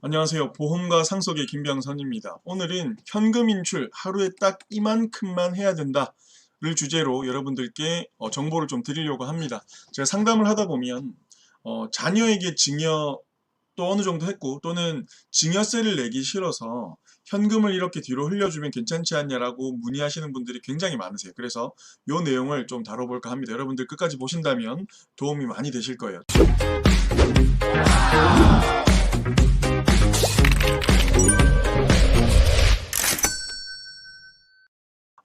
안녕하세요. 보험가 상속의 김병선입니다. 오늘은 현금 인출 하루에 딱 이만큼만 해야 된다를 주제로 여러분들께 정보를 좀 드리려고 합니다. 제가 상담을 하다 보면 자녀에게 증여 또 어느 정도 했고 또는 증여세를 내기 싫어서 현금을 이렇게 뒤로 흘려주면 괜찮지 않냐라고 문의하시는 분들이 굉장히 많으세요. 그래서 이 내용을 좀 다뤄볼까 합니다. 여러분들 끝까지 보신다면 도움이 많이 되실 거예요.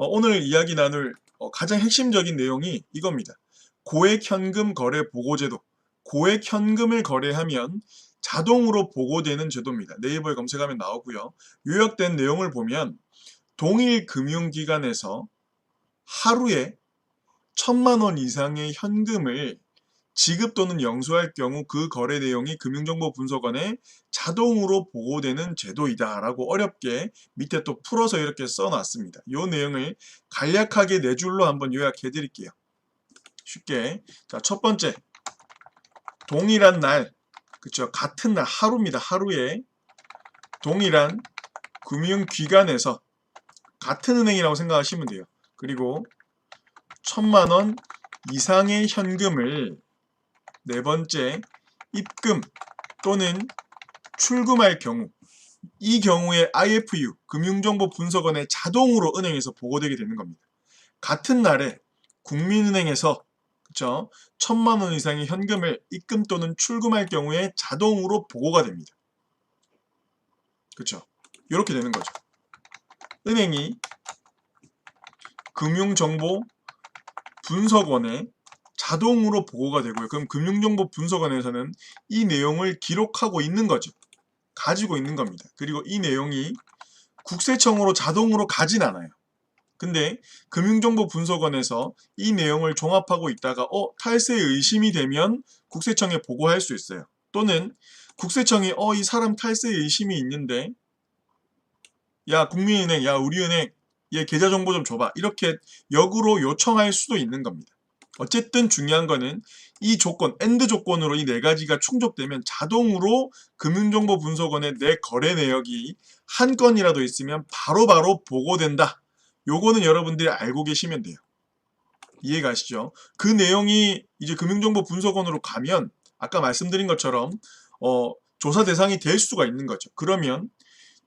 오늘 이야기 나눌 가장 핵심적인 내용이 이겁니다. 고액현금 거래 보고제도. 고액현금을 거래하면 자동으로 보고되는 제도입니다. 네이버에 검색하면 나오고요. 요약된 내용을 보면 동일 금융기관에서 하루에 1,000만 원 이상의 현금을 지급 또는 영수할 경우 그 거래 내용이 금융정보분석원에 자동으로 보고되는 제도이다 라고 어렵게 밑에 또 풀어서 이렇게 써놨습니다. 이 내용을 간략하게 네 줄로 한번 요약해 드릴게요. 쉽게. 자, 첫 번째, 동일한 날, 그쵸, 같은 날, 하루입니다. 하루에 동일한 금융기관에서 같은 은행이라고 생각하시면 돼요. 그리고 1,000만 원 이상의 현금을 네 번째, 입금 또는 출금할 경우, 이 경우에 IFU, 금융정보분석원에 자동으로 은행에서 보고되게 되는 겁니다. 같은 날에 국민은행에서 그쵸? 1,000만 원 이상의 현금을 입금 또는 출금할 경우에 자동으로 보고가 됩니다. 그쵸? 이렇게 되는 거죠. 은행이 금융정보분석원에 자동으로 보고가 되고요. 그럼 금융정보분석원에서는 이 내용을 기록하고 있는 거죠. 가지고 있는 겁니다. 그리고 이 내용이 국세청으로 자동으로 가진 않아요. 근데 금융정보분석원에서 이 내용을 종합하고 있다가 탈세에 의심이 되면 국세청에 보고할 수 있어요. 또는 국세청이 이 사람 탈세에 의심이 있는데 야 국민은행, 야 우리은행 얘 계좌 정보 좀 줘봐. 이렇게 역으로 요청할 수도 있는 겁니다. 어쨌든 중요한 거는 이 조건, 엔드 조건으로 이 네 가지가 충족되면 자동으로 금융정보분석원에 내 거래 내역이 한 건이라도 있으면 바로바로 보고된다. 요거는 여러분들이 알고 계시면 돼요. 이해가시죠? 그 내용이 이제 금융정보분석원으로 가면 아까 말씀드린 것처럼 조사 대상이 될 수가 있는 거죠. 그러면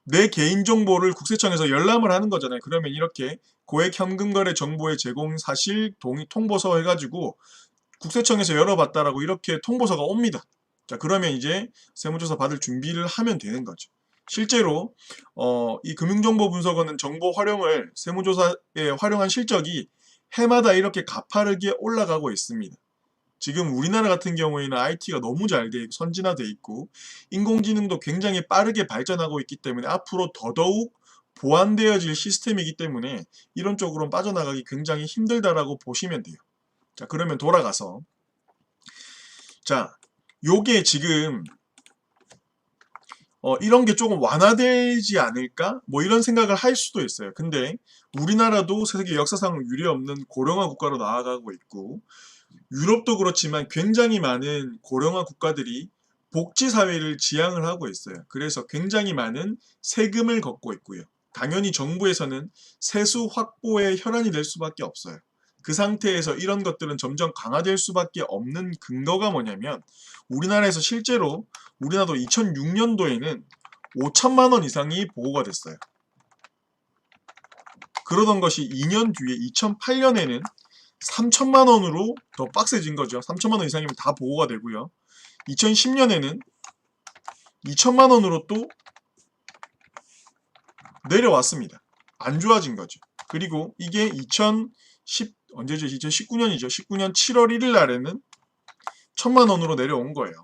내 개인정보를 국세청에서 열람을 하는 거잖아요. 그러면 이렇게 고액 현금거래 정보의 제공 사실 동의 통보서 해가지고 국세청에서 열어봤다라고 이렇게 통보서가 옵니다. 자, 그러면 이제 세무조사 받을 준비를 하면 되는 거죠. 실제로 이 금융정보분석원은 정보 활용을 세무조사에 활용한 실적이 해마다 이렇게 가파르게 올라가고 있습니다. 지금 우리나라 같은 경우에는 IT가 너무 잘 돼 있고 선진화돼 있고 인공지능도 굉장히 빠르게 발전하고 있기 때문에 앞으로 더더욱 보완되어질 시스템이기 때문에 이런 쪽으로는 빠져나가기 굉장히 힘들다라고 보시면 돼요. 자, 그러면 돌아가서 자, 요게 지금 이런 게 조금 완화되지 않을까? 뭐 이런 생각을 할 수도 있어요. 근데 우리나라도 세계 역사상 유례없는 고령화 국가로 나아가고 있고 유럽도 그렇지만 굉장히 많은 고령화 국가들이 복지사회를 지향을 하고 있어요. 그래서 굉장히 많은 세금을 걷고 있고요. 당연히 정부에서는 세수 확보에 혈안이 될 수밖에 없어요. 그 상태에서 이런 것들은 점점 강화될 수밖에 없는 근거가 뭐냐면 우리나라에서 실제로 우리나라도 2006년도에는 5천만 원 이상이 보고가 됐어요. 그러던 것이 2년 뒤에 2008년에는 3천만 원으로 더 빡세진 거죠. 3천만 원 이상이면 다 보고가 되고요. 2010년에는 2천만 원으로 또 내려왔습니다. 안 좋아진 거죠. 그리고 이게 2019년이죠. 19년 7월 1일 날에는 1천만 원으로 내려온 거예요.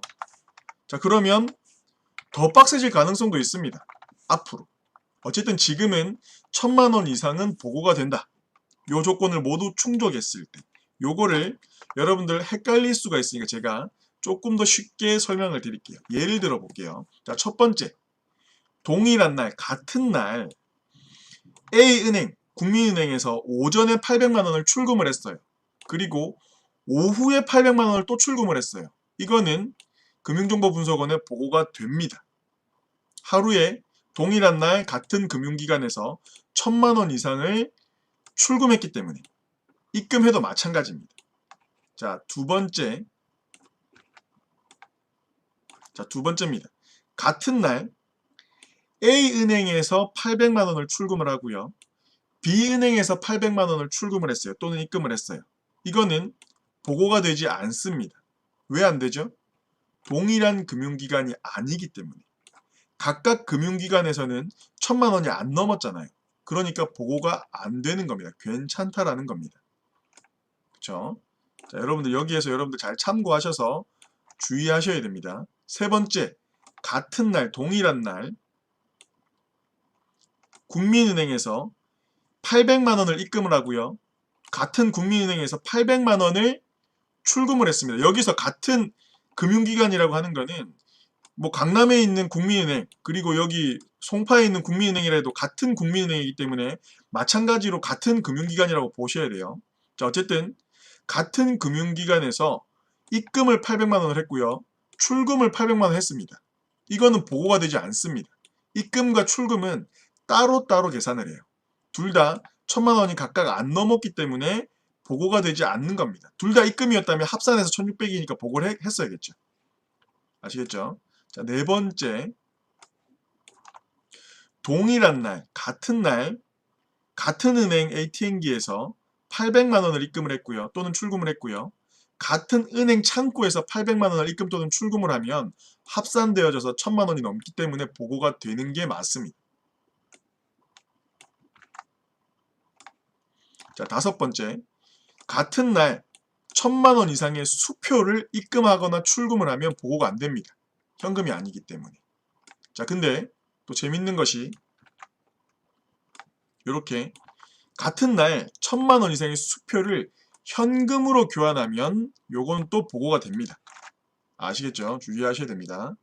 자, 그러면 더 빡세질 가능성도 있습니다. 앞으로. 어쨌든 지금은 1천만 원 이상은 보고가 된다. 요 조건을 모두 충족했을 때 요거를 여러분들 헷갈릴 수가 있으니까 제가 조금 더 쉽게 설명을 드릴게요. 예를 들어 볼게요. 자, 첫 번째, 동일한 날, 같은 날 A은행, 국민은행에서 오전에 800만 원을 출금을 했어요. 그리고 오후에 800만 원을 또 출금을 했어요. 이거는 금융정보분석원에 보고가 됩니다. 하루에 동일한 날 같은 금융기관에서 1,000만 원 이상을 출금했기 때문에 입금해도 마찬가지입니다. 자, 두 번째입니다. 같은 날 A은행에서 800만 원을 출금을 하고요. B은행에서 800만 원을 출금을 했어요. 또는 입금을 했어요. 이거는 보고가 되지 않습니다. 왜 안 되죠? 동일한 금융기관이 아니기 때문에. 각각 금융기관에서는 1,000만 원이 안 넘었잖아요. 그러니까 보고가 안 되는 겁니다. 괜찮다라는 겁니다. 그렇죠? 자, 여러분들 여기에서 여러분들 잘 참고하셔서 주의하셔야 됩니다. 세 번째, 같은 날, 동일한 날 국민은행에서 800만 원을 입금을 하고요. 같은 국민은행에서 800만 원을 출금을 했습니다. 여기서 같은 금융기관이라고 하는 거는 뭐 강남에 있는 국민은행 그리고 여기 송파에 있는 국민은행이라 해도 같은 국민은행이기 때문에 마찬가지로 같은 금융기관이라고 보셔야 돼요. 자, 어쨌든 같은 금융기관에서 입금을 800만 원을 했고요. 출금을 800만 원 했습니다. 이거는 보고가 되지 않습니다. 입금과 출금은 따로따로 계산을 해요. 둘 다 1,000만 원이 각각 안 넘었기 때문에 보고가 되지 않는 겁니다. 둘 다 입금이었다면 합산해서 1,600이니까 보고를 했어야겠죠. 아시겠죠? 자, 네 번째, 동일한 날, 같은 은행 ATM기에서 800만 원을 입금을 했고요. 또는 출금을 했고요. 같은 은행 창구에서 800만 원을 입금 또는 출금을 하면 합산되어져서 1,000만 원이 넘기 때문에 보고가 되는 게 맞습니다. 자, 다섯 번째, 같은 날 1,000만 원 이상의 수표를 입금하거나 출금을 하면 보고가 안 됩니다. 현금이 아니기 때문에. 자, 근데 또 재밌는 것이 이렇게 같은 날 1,000만 원 이상의 수표를 현금으로 교환하면 요건 또 보고가 됩니다. 아시겠죠? 주의하셔야 됩니다.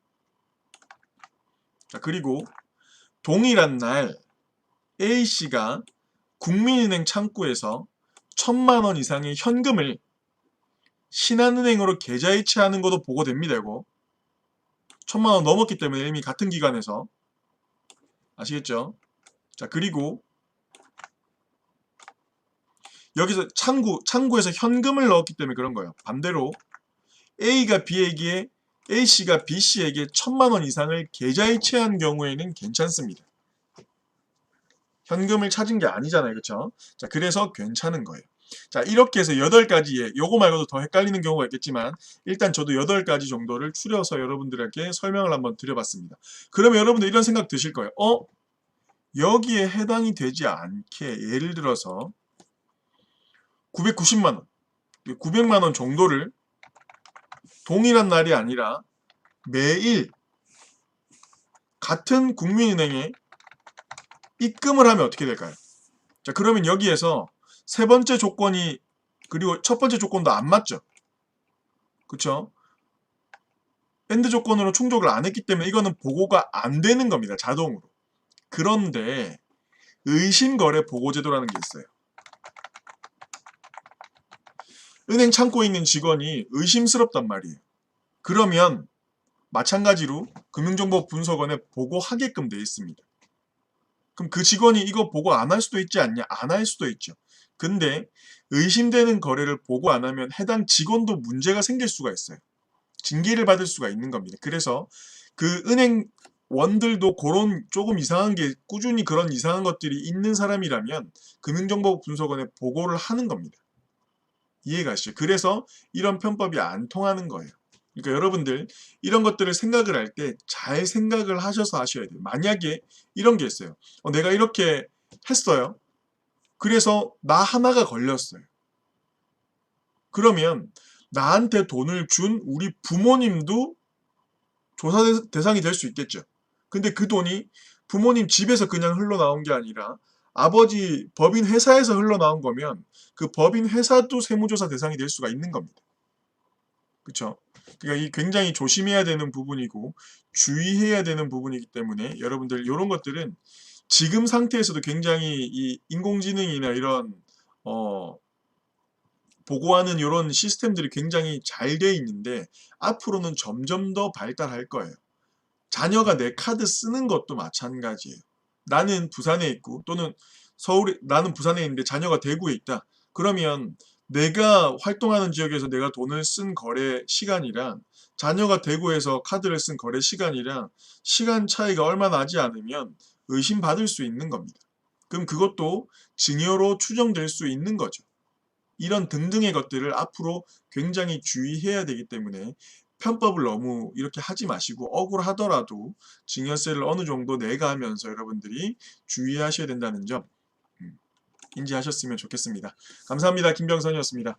자, 그리고 동일한 날 A씨가 국민은행 창구에서 1,000만 원 이상의 현금을 신한은행으로 계좌이체하는 것도 보고됩니다. 이거 1,000만 원 넘었기 때문에 이미 같은 기관에서 아시겠죠? 자, 그리고 여기서 창구에서 현금을 넣었기 때문에 그런 거예요. 반대로 A씨가 B씨에게 1,000만 원 이상을 계좌이체한 경우에는 괜찮습니다. 현금을 찾은 게 아니잖아요. 그렇죠? 자, 그래서 괜찮은 거예요. 자, 이렇게 해서 8가지에 요거 말고도 더 헷갈리는 경우가 있겠지만 일단 저도 8가지 정도를 추려서 여러분들에게 설명을 한번 드려봤습니다. 그러면 여러분들 이런 생각 드실 거예요. 여기에 해당이 되지 않게 예를 들어서 990만 원, 900만 원 정도를 동일한 날이 아니라 매일 같은 국민은행에 입금을 하면 어떻게 될까요? 자, 그러면 여기에서 세 번째 조건이 그리고 첫 번째 조건도 안 맞죠? 그쵸? 엔드 조건으로 충족을 안 했기 때문에 이거는 보고가 안 되는 겁니다. 자동으로. 그런데 의심거래 보고제도라는 게 있어요. 은행 창고에 있는 직원이 의심스럽단 말이에요. 그러면 마찬가지로 금융정보분석원에 보고하게끔 되어 있습니다. 그럼 그 직원이 이거 보고 안 할 수도 있지 않냐? 안 할 수도 있죠. 근데 의심되는 거래를 보고 안 하면 해당 직원도 문제가 생길 수가 있어요. 징계를 받을 수가 있는 겁니다. 그래서 그 은행원들도 그런 조금 이상한 게 꾸준히 그런 이상한 것들이 있는 사람이라면 금융정보분석원에 보고를 하는 겁니다. 이해가시죠? 그래서 이런 편법이 안 통하는 거예요. 그러니까 여러분들 이런 것들을 생각을 할 때 잘 생각을 하셔서 하셔야 돼요. 만약에 이런 게 있어요. 내가 이렇게 했어요. 그래서 나 하나가 걸렸어요. 그러면 나한테 돈을 준 우리 부모님도 조사 대상이 될 수 있겠죠. 근데 그 돈이 부모님 집에서 그냥 흘러나온 게 아니라 아버지 법인 회사에서 흘러나온 거면 그 법인 회사도 세무조사 대상이 될 수가 있는 겁니다. 그렇죠? 그러니까 이 굉장히 조심해야 되는 부분이고 주의해야 되는 부분이기 때문에 여러분들 이런 것들은 지금 상태에서도 굉장히 이 인공지능이나 이런 보고하는 이런 시스템들이 굉장히 잘 돼 있는데 앞으로는 점점 더 발달할 거예요. 자녀가 내 카드 쓰는 것도 마찬가지예요. 나는 부산에 있고 또는 나는 부산에 있는데 자녀가 대구에 있다. 그러면 내가 활동하는 지역에서 내가 돈을 쓴 거래 시간이랑 자녀가 대구에서 카드를 쓴 거래 시간이랑 시간 차이가 얼마 나지 않으면 의심받을 수 있는 겁니다. 그럼 그것도 증여로 추정될 수 있는 거죠. 이런 등등의 것들을 앞으로 굉장히 주의해야 되기 때문에 편법을 너무 이렇게 하지 마시고 억울하더라도 증여세를 어느 정도 내가면서 여러분들이 주의하셔야 된다는 점 인지하셨으면 좋겠습니다. 감사합니다. 김병선이었습니다.